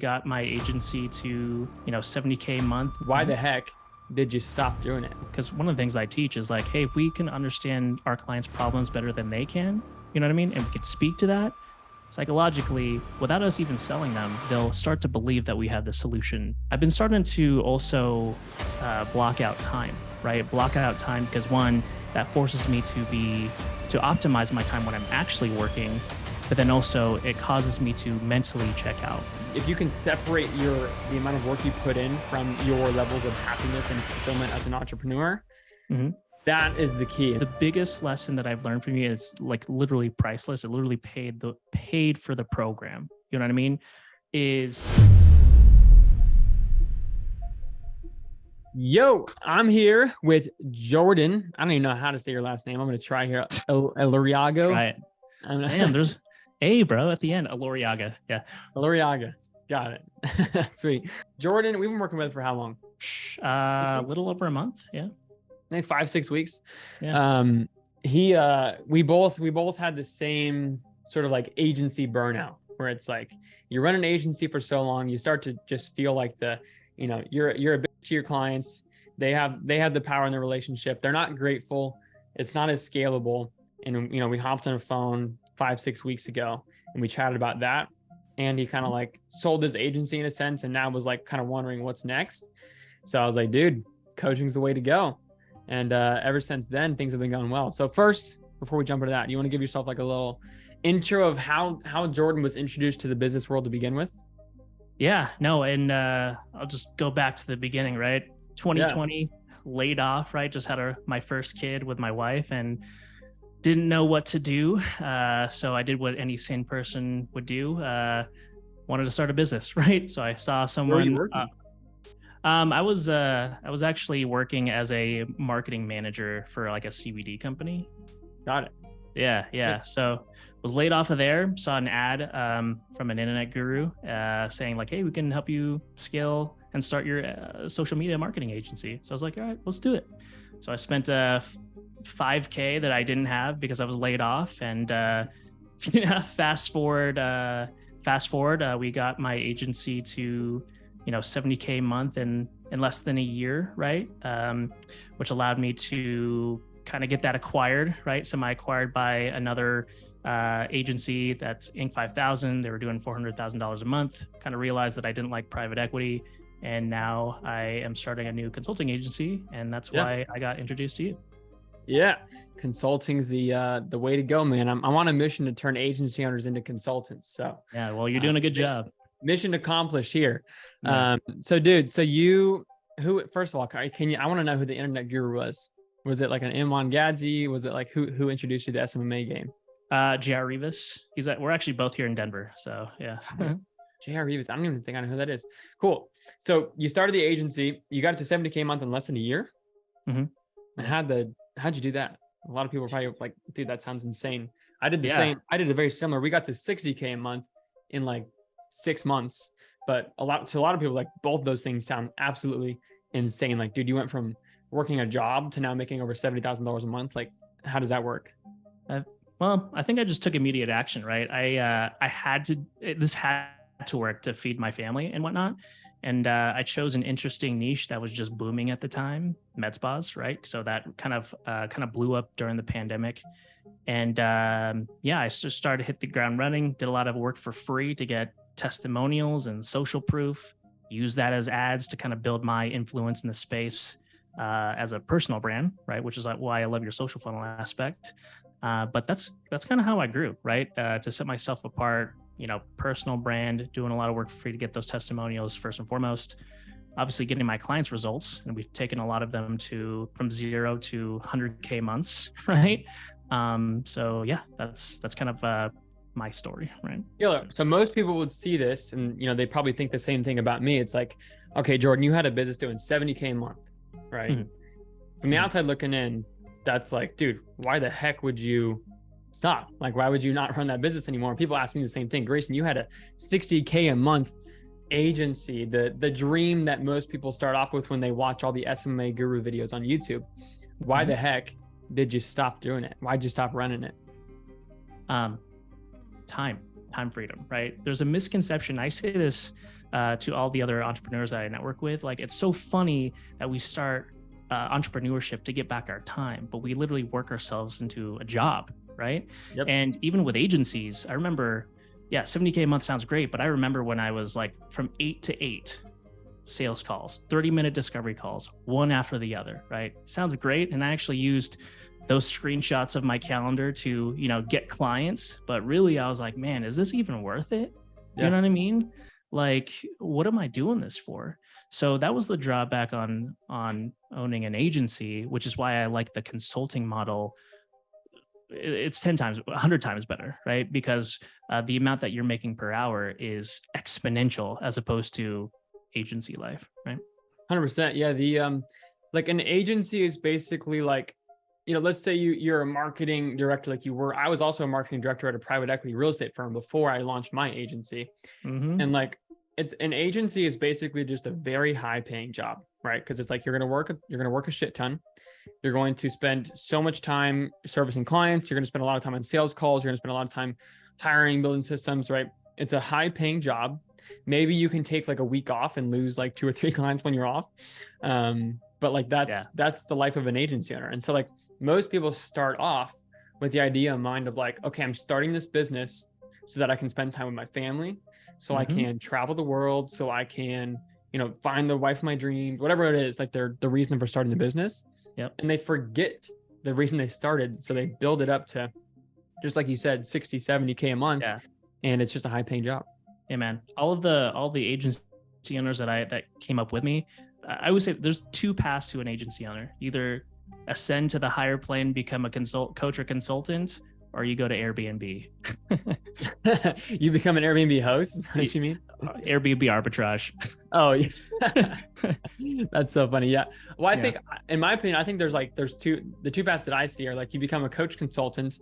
got my agency to, 70K a month. Why the heck did you stop doing it? Because one of the things I teach is like, hey, if we can understand our clients' problems better than they can, you know what I mean? And we can speak to that psychologically without us even selling them, they'll start to believe that we have the solution. I've been starting to also block out time, right? Block out time because one, that forces me to optimize my time when I'm actually working, but then also it causes me to mentally check out. If you can separate the amount of work you put in from your levels of happiness and fulfillment as an entrepreneur, that is the key. The biggest lesson that I've learned from you is like literally priceless. It literally paid for the program. You know what I mean? Yo, I'm here with Jourdan. I don't even know how to say your last name. I'm going to try here. Eloriago. Right. Damn, there's A, bro, at the end. Eloriaga. Yeah. Eloriaga. Got it. Sweet. Jourdan, we've been working with for how long? A little over a month. Yeah. Like 5-6 weeks. Yeah. We both had the same sort of like agency burnout where it's like you run an agency for so long, you start to just feel like you're a bitch to your clients. They have the power in the relationship. They're not grateful. It's not as scalable. And we hopped on a phone 5-6 weeks ago and we chatted about that. And he kind of like sold his agency in a sense and now was like kind of wondering what's next. So I was like, dude, coaching's the way to go. And ever since then, things have been going well. So first, before we jump into that, you want to give yourself like a little intro of how Jourdan was introduced to the business world to begin with? Yeah, no. And I'll just go back to the beginning, right? 2020, laid off, right? Just had my first kid with my wife and didn't know what to do. So I did what any sane person would do. Wanted to start a business, right? So I saw someone. Where are you working? I was actually working as a marketing manager for like a CBD company. Got it. Yeah. So was laid off of there. Saw an ad from an internet guru saying like, hey, we can help you scale and start your social media marketing agency. So I was like, all right, let's do it. So I spent $5K that I didn't have because I was laid off. And fast forward, we got my agency to 70K a month in less than a year, right? Which allowed me to kind of get that acquired, right? Semi-acquired by another agency that's Inc. 5000. They were doing $400,000 a month. Kind of realized that I didn't like private equity, and now I am starting a new consulting agency, and that's why I got introduced to you. Yeah, consulting's the way to go, man. I'm on a mission to turn agency owners into consultants. So yeah, well, you're doing a good job. Mission accomplished here. Yeah. So dude, first of all, I want to know who the internet guru was. Was it like an Imran Gadzi? Was it like who introduced you to the SMMA game? J.R. Rivas. We're actually both here in Denver. So yeah. J.R. Rivas. I don't even think I know who that is. Cool. So you started the agency, you got it to 70K a month in less than a year. And how'd you do that? A lot of people are probably like, dude, that sounds insane. I did the same. I did a very similar. We got to 60K a month in like 6 months, but a lot of people, like both those things sound absolutely insane. Like, dude, you went from working a job to now making over $70,000 a month. Like, how does that work? Well, I think I just took immediate action, right? This had to work to feed my family and whatnot. And I chose an interesting niche that was just booming at the time, med spas, right? So that kind of blew up during the pandemic. And I just started to hit the ground running, did a lot of work for free to get testimonials and social proof, use that as ads to kind of build my influence in the space as a personal brand, right? Which is like why I love your social funnel aspect. But that's kind of how I grew, right? To set myself apart, personal brand, doing a lot of work for free to get those testimonials first and foremost. Obviously getting my clients results, and we've taken a lot of them from 0 to 100K months, right? So yeah, that's kind of my story, right? Yeah. So most people would see this and, they probably think the same thing about me. It's like, okay, Jourdan, you had a business doing 70K a month, right? From the outside looking in, that's like, dude, why the heck would you stop? Like, why would you not run that business anymore? And people ask me the same thing. Grayson, you had a 60K a month agency, the dream that most people start off with when they watch all the SMMA guru videos on YouTube. Why the heck did you stop doing it? Why'd you stop running it? Time. time freedom, right? There's a misconception. I say this to all the other entrepreneurs that I network with. Like, it's so funny that we start entrepreneurship to get back our time, but we literally work ourselves into a job, right? Yep. And even with agencies, I remember, yeah, 70K a month sounds great, but I remember when I was like from 8 to 8 sales calls, 30-minute discovery calls, one after the other, right? Sounds great. And I actually used those screenshots of my calendar to, get clients, but really I was like, man, is this even worth it? Yeah. You know what I mean? Like, what am I doing this for? So that was the drawback on owning an agency, which is why I like the consulting model. It's 10 times, 100 times better, right? Because the amount that you're making per hour is exponential as opposed to agency life, right? 100%. Yeah. The, like an agency is basically like, let's say you're a marketing director, like you were. I was also a marketing director at a private equity real estate firm before I launched my agency. Mm-hmm. And like, it's an agency is basically just a very high paying job, right? Because it's like, you're going to work a shit ton. You're going to spend so much time servicing clients. You're going to spend a lot of time on sales calls. You're going to spend a lot of time hiring, building systems, right? It's a high paying job. Maybe you can take like a week off and lose like 2 or 3 clients when you're off. But like, that's the life of an agency owner. And so like, most people start off with the idea in mind of like, okay, I'm starting this business so that I can spend time with my family, so I can travel the world, so I can, find the wife of my dreams, whatever it is, like they're the reason for starting the business. Yep. And they forget the reason they started. So they build it up to, just like you said, 60, 70K a month. Yeah. And it's just a high paying job. Yeah, man. All the agency owners that came up with me, I would say there's 2 paths to an agency owner. Either ascend to the higher plane, become a coach or consultant, or you go to Airbnb. You become an Airbnb host? Is that what you mean? Airbnb arbitrage. Oh, yeah. That's so funny. Yeah. Well, I think, in my opinion, I think the 2 paths that I see are like, you become a coach consultant,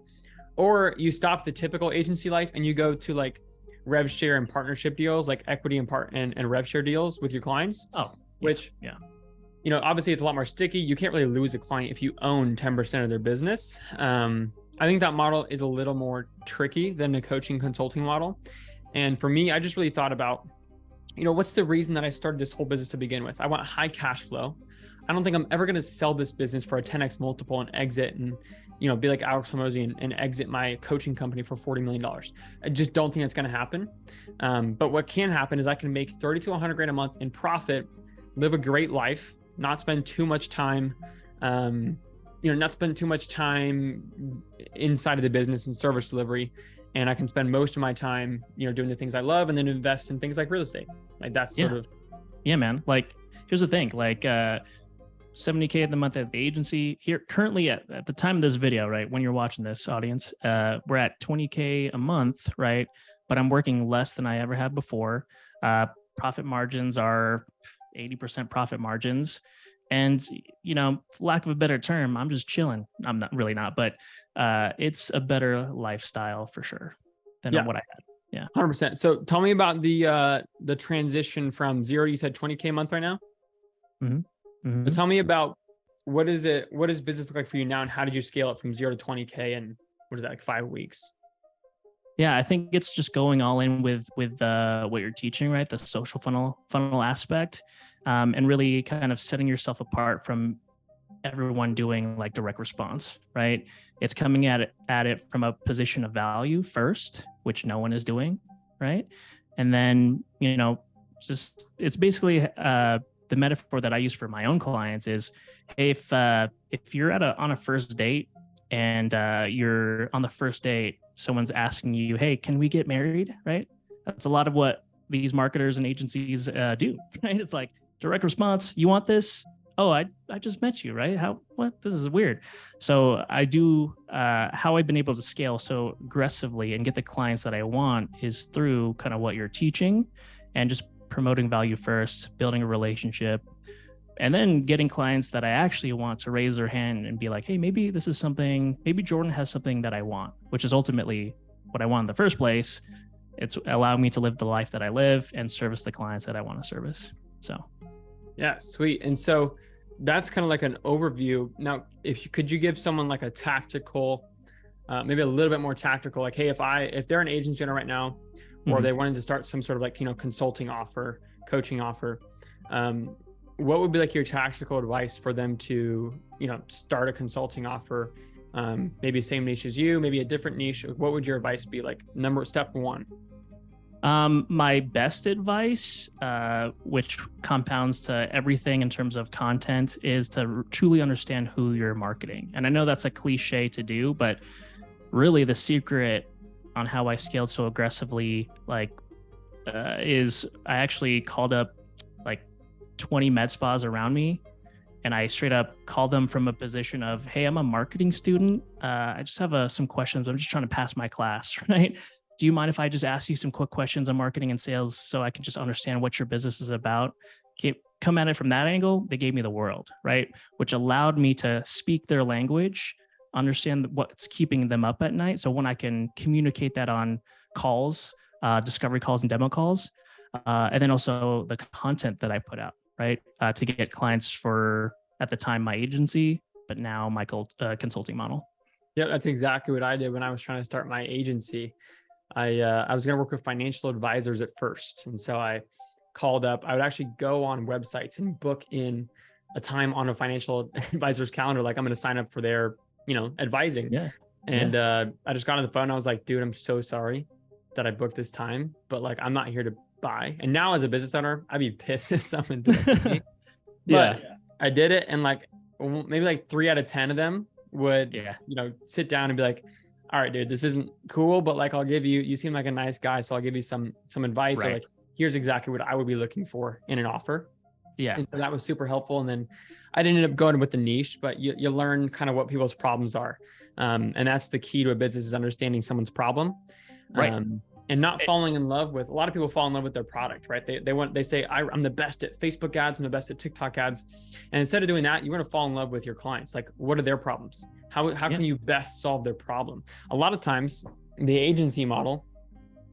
or you stop the typical agency life and you go to like rev share and partnership deals, like equity and rev share deals with your clients. Oh, which, obviously it's a lot more sticky. You can't really lose a client if you own 10% of their business. I think that model is a little more tricky than the coaching consulting model. And for me, I just really thought about, what's the reason that I started this whole business to begin with? I want high cash flow. I don't think I'm ever going to sell this business for a 10x multiple and exit and, be like Alex Hormozi and exit my coaching company for $40 million. I just don't think that's going to happen. But what can happen is I can make 30 to 100 grand a month in profit, live a great life, not spend too much time, not spend too much time inside of the business and service delivery. And I can spend most of my time, doing the things I love, and then invest in things like real estate. Like that's sort of. Yeah, man. Like, here's the thing, like 70K a month at the agency here currently at the time of this video, right? When you're watching this, audience, we're at 20K a month, right? But I'm working less than I ever have before. Profit margins are 80% profit margins. And, lack of a better term, I'm just chilling. I'm not, but it's a better lifestyle for sure than what I had. Yeah. 100%. So tell me about the transition from 0, you said 20K a month right now. Mm-hmm. Mm-hmm. But tell me about what does business look like for you now, and how did you scale it from 0 to 20K, and what is that, like 5 weeks? Yeah, I think it's just going all in with what you're teaching, right? The social funnel aspect, and really kind of setting yourself apart from everyone doing like direct response, right? It's coming at it from a position of value first, which no one is doing, right? And then, just it's basically the metaphor that I use for my own clients is, hey, if you're on a first date and you're on the first date, someone's asking you, hey, can we get married? Right? That's a lot of what these marketers and agencies do, right? It's like direct response. You want this? Oh, I just met you, right? What? This is weird. So I do, how I've been able to scale so aggressively and get the clients that I want is through kind of what you're teaching and just promoting value first, building a relationship, and then getting clients that I actually want to raise their hand and be like, hey, maybe this is something, maybe Jourdan has something that I want, which is ultimately what I want in the first place. It's allowing me to live the life that I live and service the clients that I want to service. So. Yeah, sweet. And so that's kind of like an overview. Now, could you give someone like a tactical maybe a little bit more tactical, like, hey, if they're an agency owner right now, or they wanted to start some sort of like, consulting offer, coaching offer, what would be like your tactical advice for them to, start a consulting offer? Maybe same niche as you, maybe a different niche. What would your advice be? Like step one? My best advice, which compounds to everything in terms of content, is to truly understand who you're marketing. And I know that's a cliche to do, but really the secret on how I scaled so aggressively, is I actually called up like 20 med spas around me, and I straight up called them from a position of, hey, I'm a marketing student. I just have some questions. I'm just trying to pass my class, right? Do you mind if I just ask you some quick questions on marketing and sales so I can just understand what your business is about? Come at it from that angle. They gave me the world, right? Which allowed me to speak their language, understand what's keeping them up at night. So when I can communicate that on calls, discovery calls and demo calls, and then also the content that I put out, right? To get clients for, at the time, my agency, but now my consulting model. Yeah, that's exactly what I did when I was trying to start my agency. I was going to work with financial advisors at first. And so I called up, I would actually go on websites and book in a time on a financial advisor's calendar. Like, I'm going to sign up for their, advising. Yeah. And I just got on the phone. I was like, dude, I'm so sorry that I booked this time, but like, I'm not here to buy. And now as a business owner, I'd be pissed if someone did that to me. But I did it. And like, maybe like 3 out of 10 of them would, sit down and be like, all right, dude, this isn't cool, but like, you seem like a nice guy. So I'll give you some advice. Right. Or like, here's exactly what I would be looking for in an offer. Yeah. And so that was super helpful. And then I didn't end up going with the niche, but you learn kind of what people's problems are. And that's the key to a business, is understanding someone's problem. Right. And not falling in love with, a lot of people fall in love with their product, right? They say, I'm the best at Facebook ads, I'm the best at TikTok ads. And instead of doing that, you want to fall in love with your clients. Like, what are their problems? How can you best solve their problem? A lot of times the agency model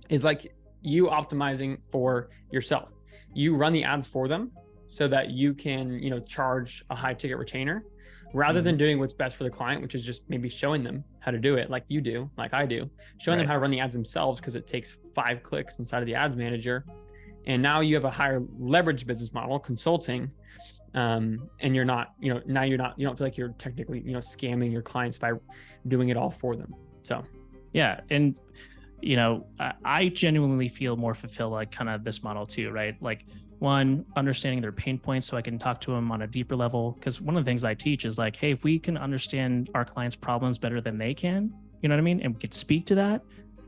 is like you optimizing for yourself. You run the ads for them so that you can, charge a high ticket retainer, rather than doing what's best for the client, which is just maybe showing them how to do it like you do, like I do, showing them how to run the ads themselves, because it takes 5 clicks inside of the ads manager. And now you have a higher leverage business model, consulting. And you're not, you don't feel like you're technically, scamming your clients by doing it all for them. So, yeah. And, I genuinely feel more fulfilled, like kind of this model too, right? Like, one, understanding their pain points so I can talk to them on a deeper level. Because one of the things I teach is like, hey, if we can understand our clients' problems better than they can, you know what I mean? And we could speak to that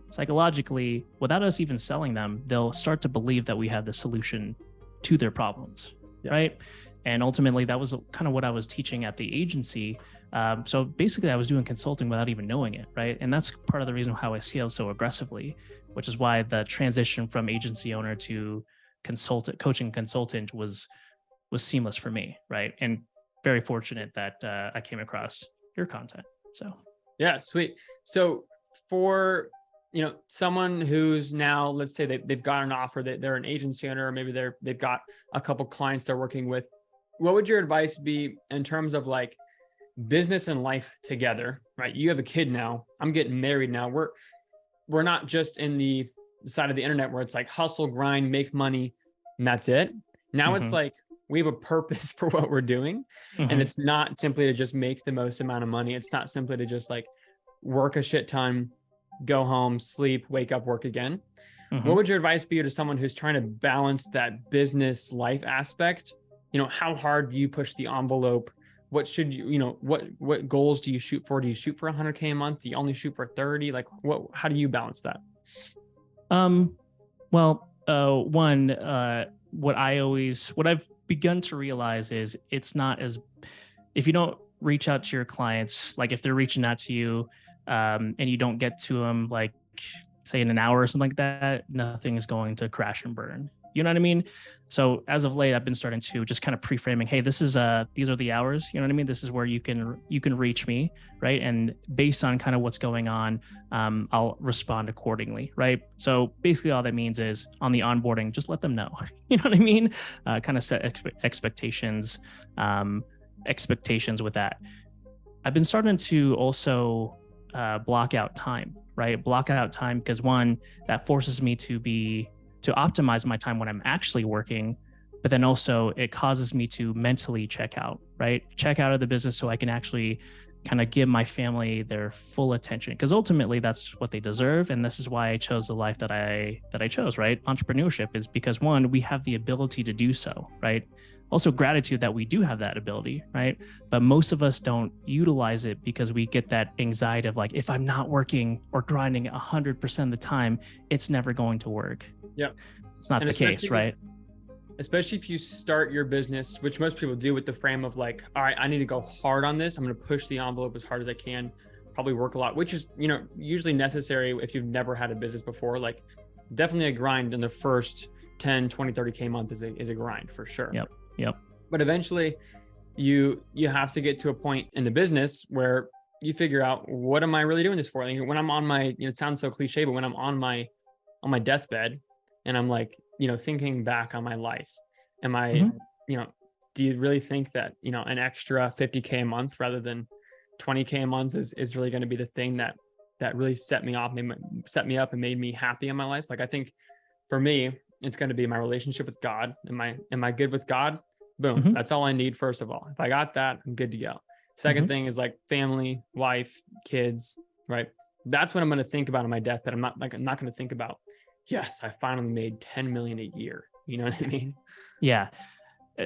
psychologically without us even selling them, they'll start to believe that we have the solution to their problems, right? And ultimately, that was kind of what I was teaching at the agency. So basically, I was doing consulting without even knowing it, right? And that's part of the reason how I scaled so aggressively, which is why the transition from agency owner to coaching consultant was seamless for me, right? And very fortunate that I came across your content. So yeah, sweet. So for someone who's now, let's say they've got an offer, that they're an agency owner, or maybe they've got a couple clients they're working with, what would your advice be in terms of like business and life together, right? You have a kid now, I'm getting married now. We're not just in the side of the internet where it's like hustle, grind, make money, and that's it. Now it's like we have a purpose for what we're doing. And it's not simply to just make the most amount of money. It's not simply to just like work a shit ton, go home, sleep, wake up, work again. What would your advice be to someone who's trying to balance that business life aspect? How hard do you push the envelope? What should you, what goals do you shoot for? Do you shoot for 100K a month? Do you only shoot for 30? Like how do you balance that? What I've begun to realize is it's not as, if you don't reach out to your clients, like if they're reaching out to you, and you don't get to them, like say in an hour or something like that, nothing is going to crash and burn. You know what I mean? So as of late, I've been starting to just kind of pre-framing, hey, these are the hours, you know what I mean? This is where you can reach me, right? And based on kind of what's going on, I'll respond accordingly, right? So basically all that means is on the onboarding, just let them know, you know what I mean? Kind of set expectations with that. I've been starting to also block out time, right? Block out time because one, that forces me to optimize my time when I'm actually working, but then also it causes me to mentally check out, right? Check out of the business so I can actually kind of give my family their full attention, because ultimately that's what they deserve. And this is why I chose the life that I chose, right? Entrepreneurship is because one, we have the ability to do so, right? Also gratitude that we do have that ability, right? But most of us don't utilize it because we get that anxiety of like, if I'm not working or grinding 100% of the time, it's never going to work. Yeah. It's not the case, right? Especially if you start your business, which most people do with the frame of like, all right, I need to go hard on this. I'm going to push the envelope as hard as I can, probably work a lot, which is, usually necessary if you've never had a business before. Like definitely a grind in the first 10, 20, 30K month is a grind for sure. Yep. But eventually you have to get to a point in the business where you figure out, what am I really doing this for? Like when I'm on my, it sounds so cliche, but when I'm on my deathbed and I'm like, thinking back on my life, am I, do you really think that, an extra 50K a month rather than 20K a month is really going to be the thing that really set me up and made me happy in my life? Like, I think for me, it's going to be my relationship with God. Am I good with God? Boom. That's all I need. First of all, if I got that, I'm good to go. Second thing is like family, wife, kids, right? That's what I'm going to think about on my deathbed. I'm not going to think about, yes, I finally made 10 million a year. You know what I mean? Yeah.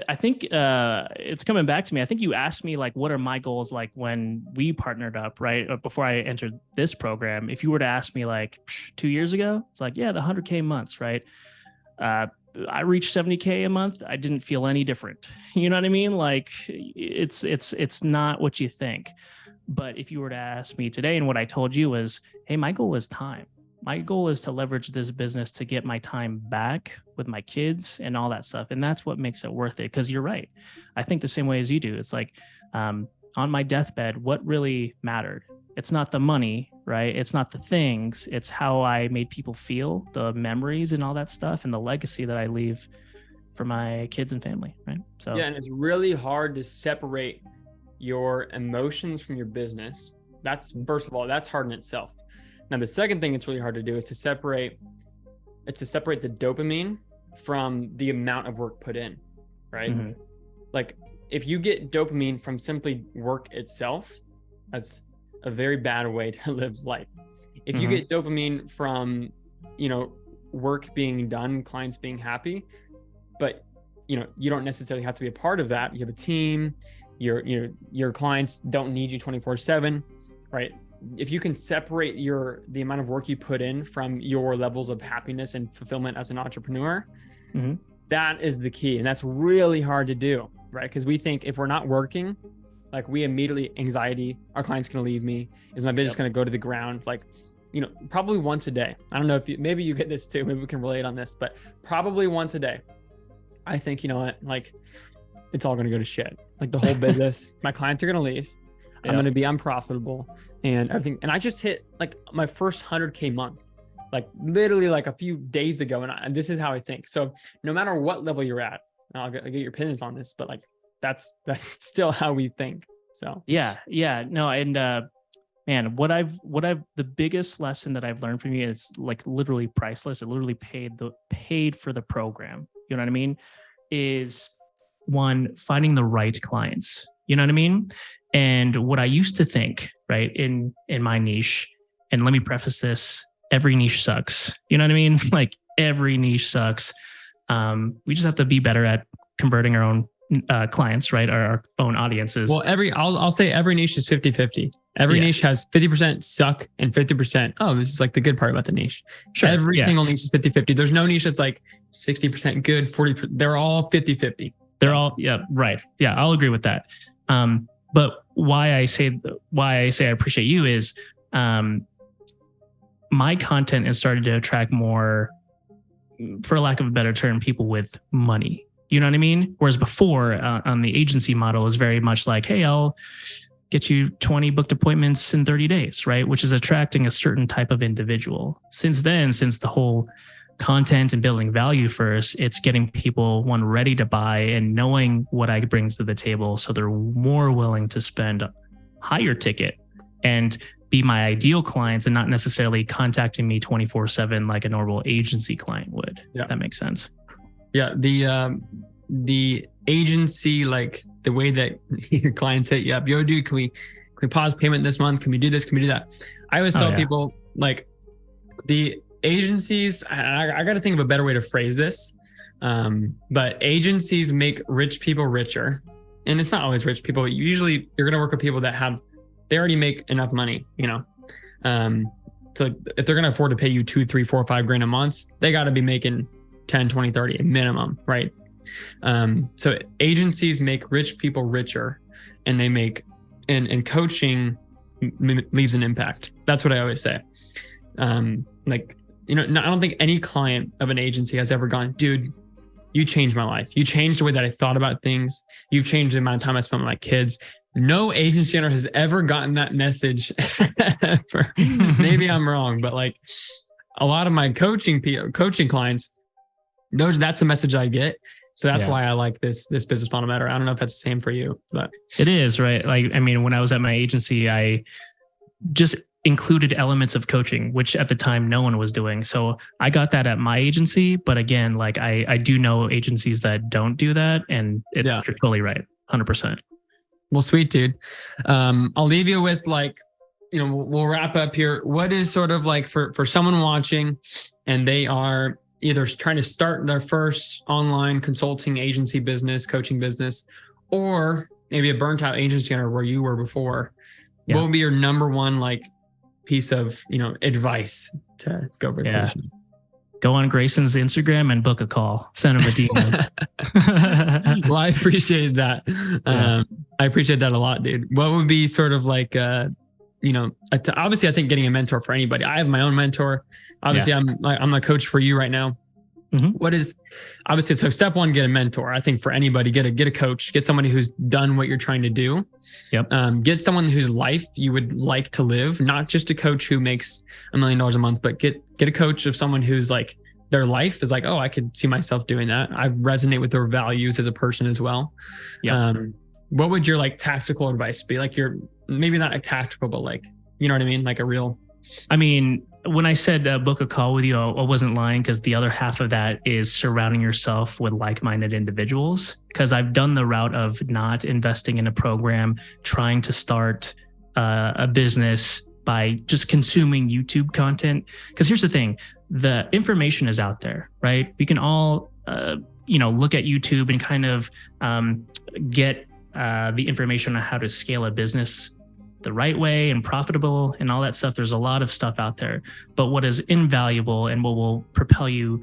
I think it's coming back to me. I think you asked me like, what are my goals like when we partnered up, right? Before I entered this program. If you were to ask me like 2 years ago, it's like, yeah, the 100K months, right? I reached 70K a month. I didn't feel any different. You know what I mean? Like it's not what you think. But if you were to ask me today, and what I told you was, hey, my goal is time. My goal is to leverage this business to get my time back with my kids and all that stuff. And that's what makes it worth it. Because you're right. I think the same way as you do. It's like on my deathbed, what really mattered? It's not the money, right? It's not the things. It's how I made people feel, the memories and all that stuff, and the legacy that I leave for my kids and family, right? So yeah, and it's really hard to separate your emotions from your business. That's, first of all, that's hard in itself. Now, the second thing it's really hard to do is to separate the dopamine from the amount of work put in, right? Like if you get dopamine from simply work itself, that's a very bad way to live life. If you get dopamine from, work being done, clients being happy, but you don't necessarily have to be a part of that. You have a team, your clients don't need you 24/7, right? If you can separate the amount of work you put in from your levels of happiness and fulfillment as an entrepreneur, that is the key. And that's really hard to do, right? Because we think if we're not working, like we immediately anxiety, our client's going to leave me. Is my business going to go to the ground? Like, probably once a day. I don't know if maybe you get this too, maybe we can relate on this, but probably once a day. I think, like it's all going to go to shit. Like the whole business, my clients are going to leave. I'm going to be unprofitable and everything. And I just hit like my first 100K month, like literally like a few days ago. And this is how I think. So no matter what level you're at, and I'll get your opinions on this, but like, that's still how we think. So yeah. No. And man, the biggest lesson that I've learned from you is like literally priceless. It literally paid for the program. You know what I mean? Is one, finding the right clients. You know what I mean? And what I used to think, right, in my niche, and let me preface this, every niche sucks. You know what I mean? Like every niche sucks. We just have to be better at converting our own clients, right? Our own audiences. Well, I'll say every niche is 50-50. Every niche has 50% suck and 50%, oh, this is like the good part about the niche. Sure. Every single niche is 50-50. There's no niche that's like 60% good, 40%. They're all 50-50. They're all, yeah, right. Yeah, I'll agree with that. But why I say I appreciate you is my content has started to attract more, for lack of a better term, people with money. You know what I mean? Whereas before on the agency model is very much like, hey, I'll get you 20 booked appointments in 30 days, right? Which is attracting a certain type of individual. Since the whole content and building value first, it's getting people ready to buy and knowing what I bring to the table. So they're more willing to spend higher ticket and be my ideal clients and not necessarily contacting me 24/7 like a normal agency client would. Yeah. If that makes sense. Yeah. The agency, like the way that your clients hit you up, yo, dude, can we pause payment this month? Can we do this? Can we do that? I always tell people, like, the agencies, I got to think of a better way to phrase this. But agencies make rich people richer. And it's not always rich people. Usually you're going to work with people that they already make enough money, you know? So if they're going to afford to pay you 2, 3, 4, 5 grand a month, they got to be making 10, 20, 30 minimum, right? So agencies make rich people richer, and they make, and coaching leaves an impact. That's what I always say. Like, you know, I don't think any client of an agency has ever gone, dude, you changed my life. You changed the way that I thought about things. You've changed the amount of time I spent with my kids. No agency owner has ever gotten that message. Maybe I'm wrong, but like a lot of my coaching clients, that's the message I get. So that's why I like this business model better. I don't know if that's the same for you, but it is, right? Like, I mean, when I was at my agency, I just included elements of coaching, which at the time no one was doing. So I got that at my agency. But again, like I do know agencies that don't do that. And you're totally right. 100%. Well, sweet, dude. I'll leave you with, like, you know, we'll wrap up here. What is sort of like for someone watching and they are either trying to start their first online consulting agency business, coaching business, or maybe a burnt out agency owner where you were before, what would be your number one, like, piece of, you know, advice to go vacation? Go on Grayson's Instagram and book a call. Send him a DM. Well, I appreciate that. I appreciate that a lot, dude. What would be sort of like, you know, obviously I think getting a mentor for anybody. I have my own mentor. Obviously I'm a coach for you right now. Mm-hmm. What is obviously, so step one, get a mentor. I think for anybody, get a coach, get somebody who's done what you're trying to do. Yep. Get someone whose life you would like to live, not just a coach who makes $1 million a month, but get a coach of someone who's like, their life is like, oh, I could see myself doing that. I resonate with their values as a person as well. Yeah. What would your, like, tactical advice be? Like, maybe not a tactical, but, like, you know what I mean? Like a real, I mean, when I said book a call with you, I wasn't lying, because the other half of that is surrounding yourself with like-minded individuals. Because I've done the route of not investing in a program, trying to start a business by just consuming YouTube content. Because here's the thing, the information is out there, right? We can all, look at YouTube and kind of get the information on how to scale a business the right way and profitable and all that stuff. There's a lot of stuff out there, but what is invaluable and what will propel you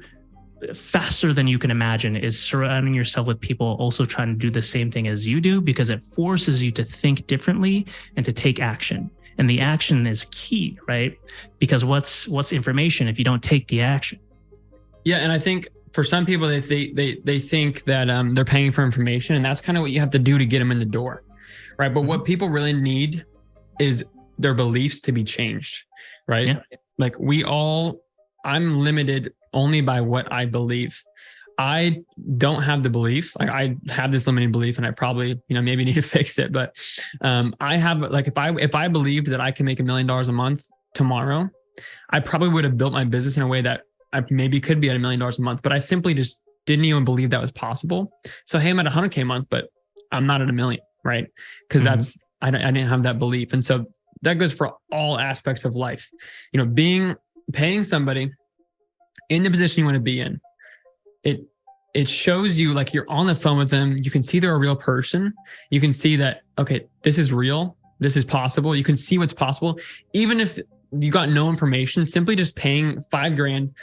faster than you can imagine is surrounding yourself with people also trying to do the same thing as you do, because it forces you to think differently and to take action. And the action is key, right? Because what's information if you don't take the action? Yeah. And I think for some people, they think that they're paying for information, and that's kind of what you have to do to get them in the door, right? But what people really need is their beliefs to be changed, right? Yeah. Like I'm limited only by what I believe. I don't have the belief. Like, I have this limiting belief, and I probably, maybe need to fix it. But I have, like, if I believed that I can make $1 million a month tomorrow, I probably would have built my business in a way that I maybe could be at $1 million a month. But I simply just didn't even believe that was possible. So, hey, I'm at 100K a month, but I'm not at $1 million, right? Because I didn't have that belief. And so that goes for all aspects of life. Paying somebody in the position you want to be in, it shows you, like, you're on the phone with them. You can see they're a real person. You can see that, okay, this is real. This is possible. You can see what's possible. Even if you got no information, simply just paying $5,000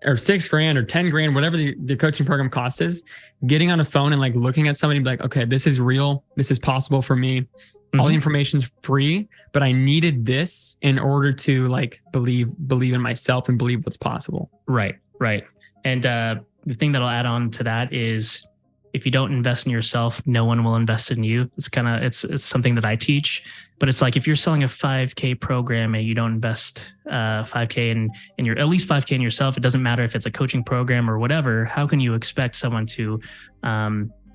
or $6,000 or $10,000, whatever the coaching program cost is, getting on a phone and, like, looking at somebody and be like, okay, this is real. This is possible for me. All the information's free, but I needed this in order to, like, believe in myself and believe what's possible. Right. And the thing that'll add on to that is, if you don't invest in yourself, no one will invest in you. It's something that I teach, but it's like, if you're selling a 5K program and you don't invest 5K in your, at least 5K in yourself, it doesn't matter if it's a coaching program or whatever. How can you expect someone to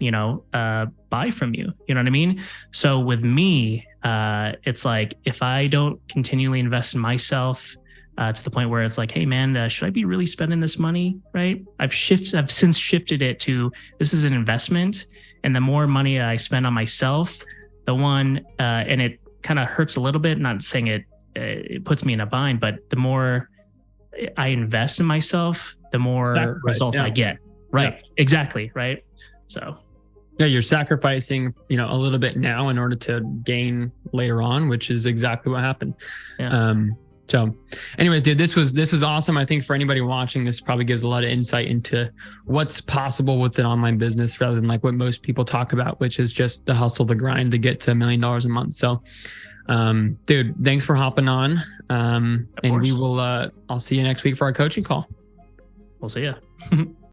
buy from you. You know what I mean? So with me, it's like, if I don't continually invest in myself, to the point where it's like, hey man, should I be really spending this money? Right? I've since shifted it to, this is an investment. And the more money I spend on myself, and it kind of hurts a little bit, not saying it puts me in a bind, but the more I invest in myself, the more results I get. Right. Yeah. Exactly. Right. So yeah, you're sacrificing, a little bit now in order to gain later on, which is exactly what happened. Yeah. So anyways, dude, this was awesome. I think for anybody watching, this probably gives a lot of insight into what's possible with an online business rather than like what most people talk about, which is just the hustle, the grind to get to $1 million a month. So, dude, thanks for hopping on. And we will, I'll see you next week for our coaching call. We'll see you.